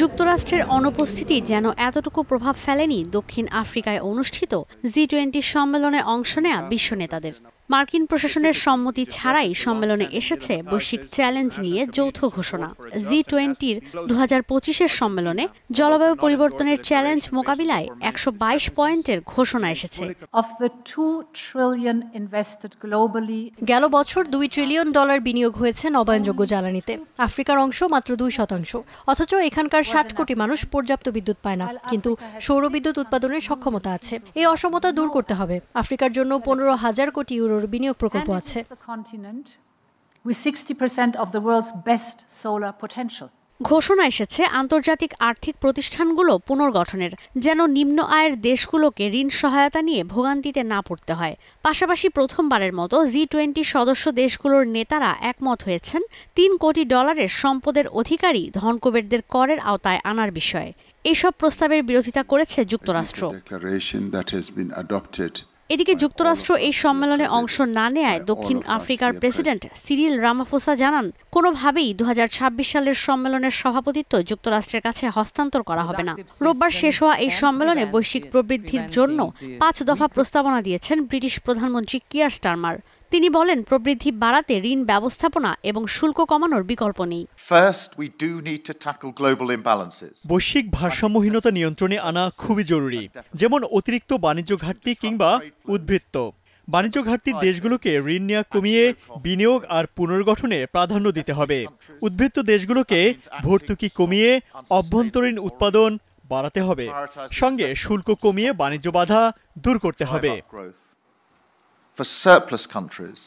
যুক্তরাষ্ট্রের অনুপস্থিতি যেন এতটুকু প্রভাব ফেলেনি দক্ষিণ আফ্রিকায় অনুষ্ঠিত G20 সম্মেলনে অংশ নেয়া বিশ্ব নেতাদের। মার্কিন প্রশাসনের সম্মতি ছাড়াই সম্মেলনে এসেছে বৈশ্বিক চ্যালেঞ্জ নিয়ে যৌথ ঘোষণা। G20-র 2025-এর সম্মেলনে জলবায়ু পরিবর্তনের চ্যালেঞ্জ মোকাবিলায় 122 পয়েন্টের ঘোষণা এসেছে। গেল বছর $2 ট্রিলিয়ন বিনিয়োগ হয়েছে নবায়নযোগ্য জ্বালানিতে। আফ্রিকার অংশ মাত্র 2%। অথচ এখানকার 60 কোটি মানুষ পর্যাপ্ত বিদ্যুৎ পায় না, কিন্তু সৌরবিদ্যুৎ উৎপাদনের সক্ষমতা আছে। এই অসমতা দূর করতে হবে। আফ্রিকার জন্য 15,000 কোটি ইউরোর বিনিয়োগ প্রকল্প আছে। ঘোষণা এসেছে আন্তর্জাতিক আর্থিক প্রতিষ্ঠানগুলো পুনর্গঠনের, যেন নিম্ন আয়ের দেশগুলোকে ঋণ সহায়তা নিয়ে ভোগান্তিতে না পড়তে হয়। পাশাপাশি প্রথমবারের মতো G20 সদস্য দেশগুলোর নেতারা একমত হয়েছেন $3 কোটি সম্পদের অধিকারী ধনকুবেরদের করের আওতায় আনার বিষয়ে। এইসব প্রস্তাবের বিরোধিতা করেছে যুক্তরাষ্ট্র। এদিকে যুক্তরাষ্ট্র এই সম্মেলনে অংশ না নেয়ায় দক্ষিণ আফ্রিকার প্রেসিডেন্ট সিরিল রামাফোসা জানান, কোনোভাবেই 2026 সালের সম্মেলনের সভাপতিত্ব যুক্তরাষ্ট্রের কাছে হস্তান্তর করা হবে না। রোববার শেষ হওয়া এই সম্মেলনে বৈশ্বিক প্রবৃদ্ধির জন্য 5 দফা প্রস্তাবনা দিয়েছেন ব্রিটিশ প্রধানমন্ত্রী কিয়ার স্টারমার। তিনি বলেন, প্রবৃদ্ধি বাড়াতে ঋণ ব্যবস্থাপনা এবং শুল্ক কমানোর বিকল্প নেই। বৈশ্বিক ভারসাম্যহীনতা নিয়ন্ত্রণে আনা খুবই জরুরি, যেমন অতিরিক্ত বাণিজ্য ঘাটতি কিংবা উদ্বৃত্ত। বাণিজ্য ঘাটতির দেশগুলোকে ঋণ নেওয়া কমিয়ে বিনিয়োগ আর পুনর্গঠনে প্রাধান্য দিতে হবে। উদ্বৃত্ত দেশগুলোকে ভর্তুকি কমিয়ে অভ্যন্তরীণ উৎপাদন বাড়াতে হবে। সঙ্গে শুল্ক কমিয়ে বাণিজ্য বাধা দূর করতে হবে। For surplus countries,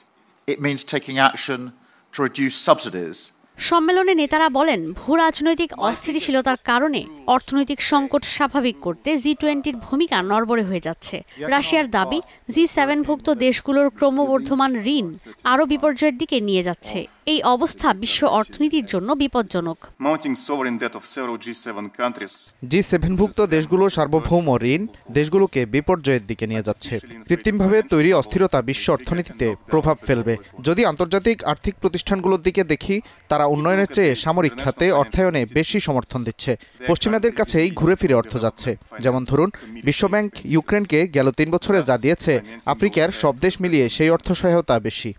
it means taking action to reduce subsidies. সম্মেলনে নেতারা বলেন, ভূরাজনৈতিক অস্থিতিশীলতার কারণে অর্থনৈতিক সংকট স্বাভাবিক করতে G20-র ভূমিকা নড়বড়ে হয়ে যাচ্ছে। রাশিয়ার দাবি, G7-ভুক্ত দেশগুলোর ক্রমবর্ধমান ঋণ আরও বিপর্যয়ের দিকে নিয়ে যাচ্ছে। এই অবস্থা বিশ্ব অর্থনীতির জন্য বিপজ্জনক। G7-ভুক্ত দেশগুলোর সার্বভৌম ঋণ দেশগুলোকে বিপর্যয়ের দিকে নিয়ে যাচ্ছে। কৃত্রিমভাবে তৈরি অস্থিরতা বিশ্ব অর্থনীতিতে প্রভাব ফেলবে। যদি আন্তর্জাতিক আর্থিক প্রতিষ্ঠানগুলোর দিকে দেখি, তারা উন্নয়নের চেয়ে সামরিক খাতে অর্থায়নে বেশি সমর্থন দিচ্ছে। পশ্চিমাদের কাছেই ঘুরে ফিরে অর্থ যাচ্ছে। যেমন ধরুন, বিশ্বব্যাংক ইউক্রেনকে গেল 3 বছরে যা দিয়েছে, আফ্রিকার সব দেশ মিলিয়ে সেই অর্থ সহায়তা বেশি।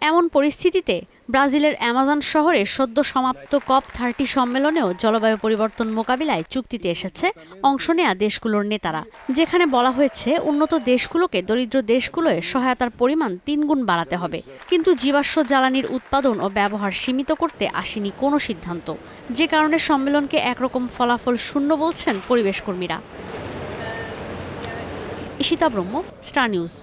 এমন পরিস্থিতিতে ব্রাজিলের অ্যামাজন শহরে সদ্য সমাপ্ত COP30 সম্মেলনেও জলবায়ু পরিবর্তন মোকাবিলায় চুক্তিতে এসেছে অংশ নেয়া দেশগুলোর নেতারা, যেখানে বলা হয়েছে উন্নত দেশগুলোকে দরিদ্র দেশগুলোয় সহায়তার পরিমাণ 3 গুণ বাড়াতে হবে। কিন্তু জীবাশ্ম জ্বালানির উৎপাদন ও ব্যবহার সীমিত করতে আসেনি কোনো সিদ্ধান্ত, যে কারণে সম্মেলনকে একরকম ফলাফল শূন্য বলছেন পরিবেশ কর্মীরা। ঈশিতা ব্রহ্ম, স্টার নিউজ।